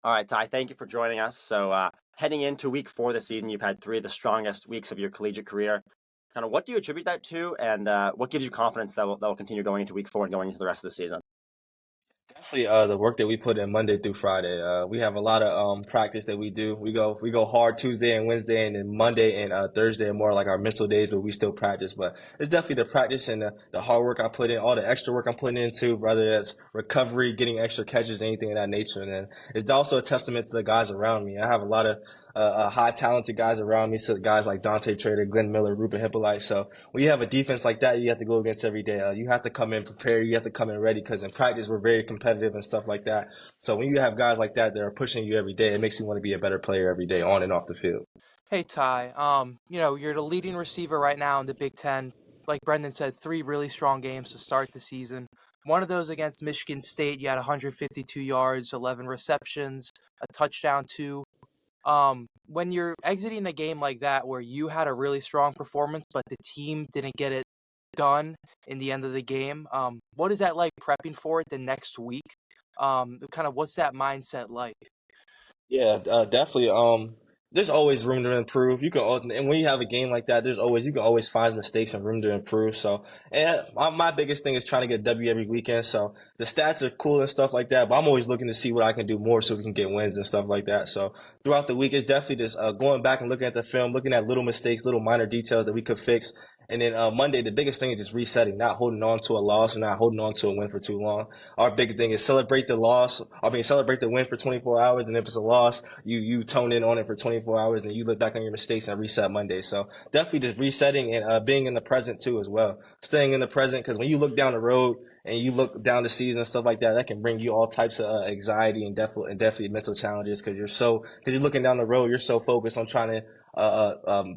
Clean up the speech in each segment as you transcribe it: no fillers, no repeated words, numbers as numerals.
All right, Ty, thank you for joining us. So, heading into week 4 this season, you've had three of the strongest weeks of your collegiate career. Kind of what do you attribute that to, and what gives you confidence that will continue going into week 4 and going into the rest of the season? Definitely, the work that we put in Monday through Friday. We have a lot of practice that we do. We go hard Tuesday and Wednesday, and then Monday and Thursday are more like our mental days, but we still practice. But it's definitely the practice and the hard work I put in, all the extra work I'm putting into, whether it's recovery, getting extra catches, anything of that nature. And then it's also a testament to the guys around me. I have a lot of high talented guys around me, so guys like Dante Trader, Glenn Miller, Ruben Hippolyte. So when you have a defense like that, you have to go against every day. You have to come in prepared. You have to come in ready because in practice we're very competitive and stuff like that. So when you have guys like that are pushing you every day, it makes you want to be a better player every day, on and off the field. Hey Ty, you're the leading receiver right now in the Big Ten. Like Brendan said, three really strong games to start the season. One of those against Michigan State, you had 152 yards, 11 receptions, a touchdown, two. When you're exiting a game like that where you had a really strong performance, but the team didn't get it done in the end of the game, what is that like prepping for it the next week? Kind of what's that mindset like? Yeah, definitely. There's always room to improve. And when you have a game like that, you can always find mistakes and room to improve. So, and my biggest thing is trying to get a W every weekend. So the stats are cool and stuff like that, but I'm always looking to see what I can do more so we can get wins and stuff like that. So throughout the week, it's definitely just going back and looking at the film, looking at little mistakes, little minor details that we could fix. And then Monday, the biggest thing is just resetting, not holding on to a loss or not holding on to a win for too long. Our big thing is celebrate the loss. Celebrate the win for 24 hours. And if it's a loss, you tone in on it for 24 hours and you look back on your mistakes and reset Monday. So definitely just resetting and being in the present too as well. Staying in the present because when you look down the road and you look down the season and stuff like that, that can bring you all types of anxiety and definitely mental challenges because because you're looking down the road, you're so focused on trying to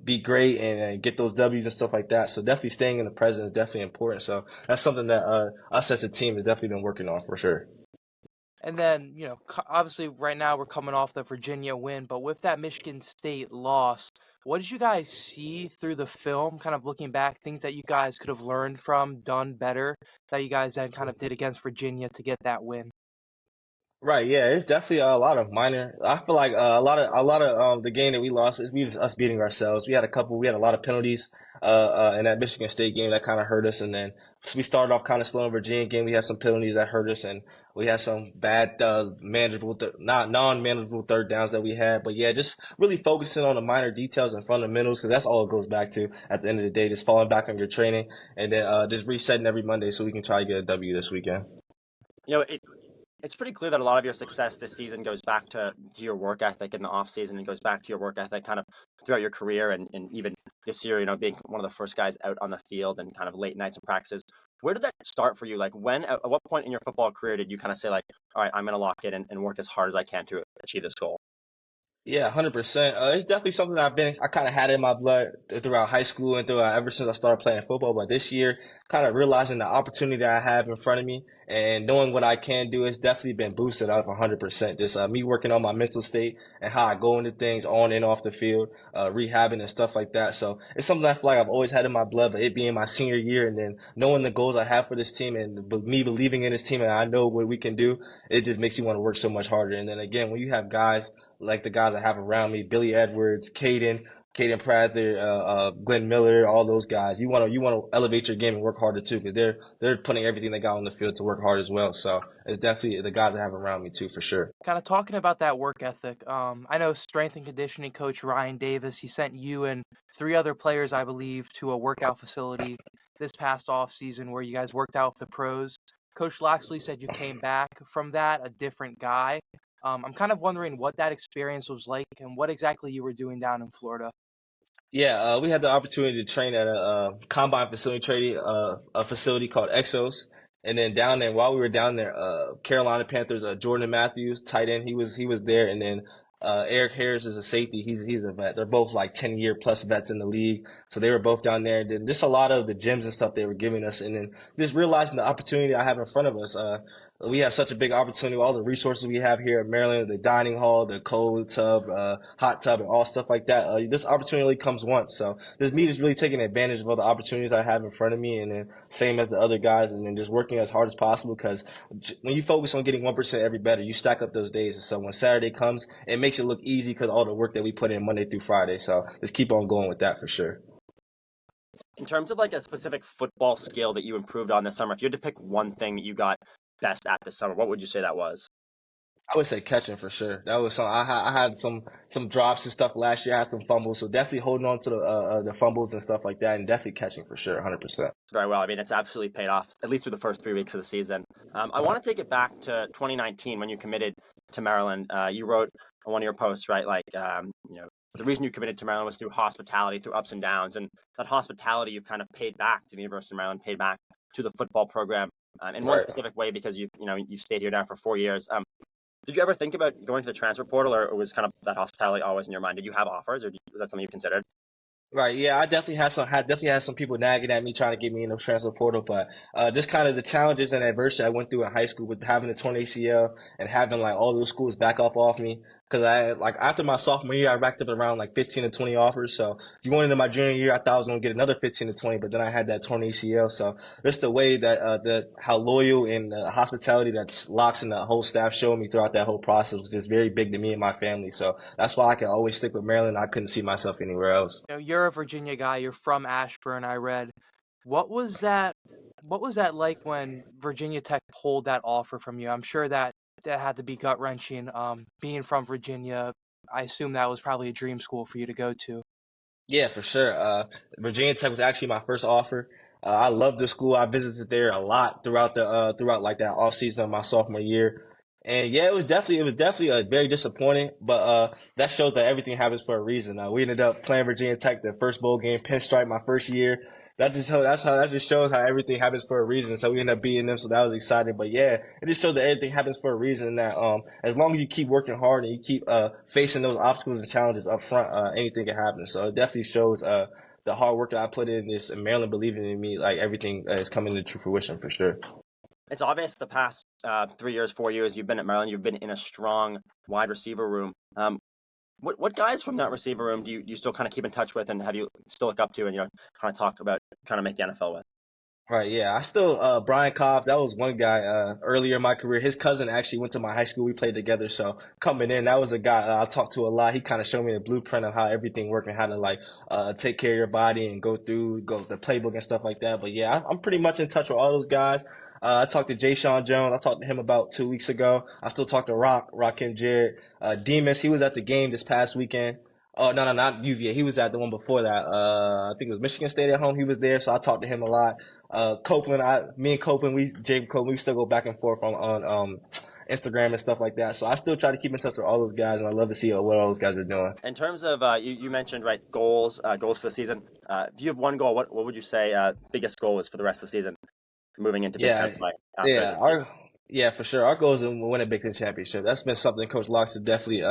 be great and get those W's and stuff like that. So definitely staying in the present is definitely important. So that's something that us as a team has definitely been working on for sure. And then, obviously right now we're coming off the Virginia win, but with that Michigan State loss, what did you guys see through the film, kind of looking back, things that you guys could have learned from, done better, that you guys then kind of did against Virginia to get that win? Right, yeah, it's definitely a lot of minor. I feel like a lot of the game that we lost is us beating ourselves. We had a lot of penalties in that Michigan State game that kind of hurt us, and then so we started off kind of slow in Virginia game. We had some penalties that hurt us, and we had some bad not non-manageable third downs that we had. But yeah, just really focusing on the minor details and fundamentals because that's all it goes back to at the end of the day. Just falling back on your training and then just resetting every Monday so we can try to get a W this weekend. You know, it's pretty clear that a lot of your success this season goes back to your work ethic in the off season and goes back to your work ethic kind of throughout your career and even this year, being one of the first guys out on the field and kind of late nights and practices. Where did that start for you? Like at what point in your football career did you kind of say like, all right, I'm going to lock in and work as hard as I can to achieve this goal? Yeah, 100%. It's definitely something that I kind of had in my blood throughout high school and throughout ever since I started playing football. But this year, kind of realizing the opportunity that I have in front of me and knowing what I can do has definitely been boosted up 100%. Just me working on my mental state and how I go into things on and off the field, rehabbing and stuff like that. So it's something I feel like I've always had in my blood, but it being my senior year and then knowing the goals I have for this team and me believing in this team and I know what we can do, it just makes you want to work so much harder. And then again, when you have guys like the guys I have around me, Billy Edwards, Caden Prather, Glenn Miller, all those guys. You want to elevate your game and work harder too, because they're putting everything they got on the field to work hard as well. So it's definitely the guys I have around me too, for sure. Kind of talking about that work ethic. I know strength and conditioning coach Ryan Davis, he sent you and three other players, I believe, to a workout facility this past off season where you guys worked out with the pros. Coach Loxley said you came back from that a different guy. I'm kind of wondering what that experience was like and what exactly you were doing down in Florida. Yeah, we had the opportunity to train at a combine facility trading, a facility called Exos. And then down there, while we were down there, Carolina Panthers, Jordan Matthews, tight end, he was there. And then Eric Harris is a safety. He's a vet. They're both like 10-year plus vets in the league. So they were both down there. And then just a lot of the gyms and stuff they were giving us. And then just realizing the opportunity I have in front of us. we have such a big opportunity with all the resources we have here in Maryland, the dining hall, the cold tub, hot tub, and all stuff like that. This opportunity only comes once. So this me is really taking advantage of all the opportunities I have in front of me, and then same as the other guys, and then just working as hard as possible, because when you focus on getting 1% every better, you stack up those days. And so when Saturday comes, it makes it look easy because all the work that we put in Monday through Friday. So just keep on going with that for sure. In terms of like a specific football skill that you improved on this summer, if you had to pick one thing that you got best at this summer, what would you say that was? I would say catching for sure. That was some. I had some drops and stuff last year. I had some fumbles, so definitely holding on to the fumbles and stuff like that, and definitely catching for sure, 100%. Very well. I mean, it's absolutely paid off, at least through the first 3 weeks of the season. I want to take it back to 2019 when you committed to Maryland. You wrote on one of your posts, right? Like, the reason you committed to Maryland was through hospitality, through ups and downs, and that hospitality you kind of paid back to the University of Maryland, paid back to the football program in one specific way, because you stayed here now for 4 years. Did you ever think about going to the transfer portal, or was kind of that hospitality always in your mind? Did you have offers, or was that something you considered? Right, yeah, I definitely had some people nagging at me trying to get me in the transfer portal, but just kind of the challenges and adversity I went through in high school with having a torn ACL and having like all those schools back up off me. Because I like after my sophomore year, I racked up around like 15 to 20 offers. So going into my junior year, I thought I was going to get another 15 to 20, but then I had that torn ACL. So just the way that how loyal and hospitality that Locks and the whole staff showed me throughout that whole process was just very big to me and my family. So that's why I can always stick with Maryland. I couldn't see myself anywhere else. You're a Virginia guy. You're from Ashburn, I read. What was that? What was that like when Virginia Tech pulled that offer from you? I'm sure that had to be gut wrenching. Being from Virginia, I assume that was probably a dream school for you to go to. Yeah, for sure. Virginia Tech was actually my first offer. I loved the school. I visited there a lot throughout like that off season of my sophomore year. And yeah, it was definitely very disappointing, but that shows that everything happens for a reason. We ended up playing Virginia Tech the first bowl game, pinstripe my first year. That just shows how everything happens for a reason. So we ended up beating them, so that was exciting. But yeah, it just shows that everything happens for a reason. That as long as you keep working hard and you keep facing those obstacles and challenges up front, anything can happen. So it definitely shows the hard work that I put in this, and Maryland believing in me, like everything is coming to true fruition for sure. It's obvious the past 3 years, 4 years you've been at Maryland, you've been in a strong wide receiver room. What guys from that receiver room do you still kind of keep in touch with, and have you still look up to, and kind of talk about trying to make the NFL with? Right, yeah. I still Brian Cobb, that was one guy earlier in my career. His cousin actually went to my high school. We played together. So coming in, that was a guy I talked to a lot. He kind of showed me the blueprint of how everything worked and how to like take care of your body and go the playbook and stuff like that. But yeah, I'm pretty much in touch with all those guys. I talked to Jay Sean Jones. I talked to him about 2 weeks ago. I still talk to Rakim Jarrett. Demas, he was at the game this past weekend. Oh, no, not UVA. He was at the one before that. I think it was Michigan State at home. He was there, so I talked to him a lot. Copeland, me and Copeland, Jacob Copeland, we still go back and forth on Instagram and stuff like that. So I still try to keep in touch with all those guys, and I love to see what all those guys are doing. In terms of you mentioned right goals for the season. If you have one goal, what would you say biggest goal is for the rest of the season, moving into Big Ten play? Yeah, for sure. Our goal is to win a Big Ten championship. That's been something Coach Locks has definitely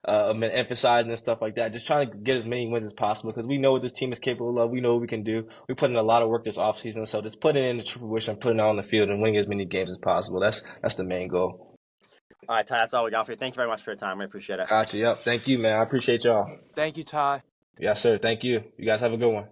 been emphasizing and stuff like that. Just trying to get as many wins as possible, because we know what this team is capable of. We know what we can do. We put in a lot of work this offseason, so just putting it into fruition, putting it on the field, and winning as many games as possible. That's the main goal. All right, Ty, that's all we got for you. Thank you very much for your time. We appreciate it. Gotcha. Yep. Thank you, man. I appreciate y'all. Thank you, Ty. Yes, sir. Thank you. You guys have a good one.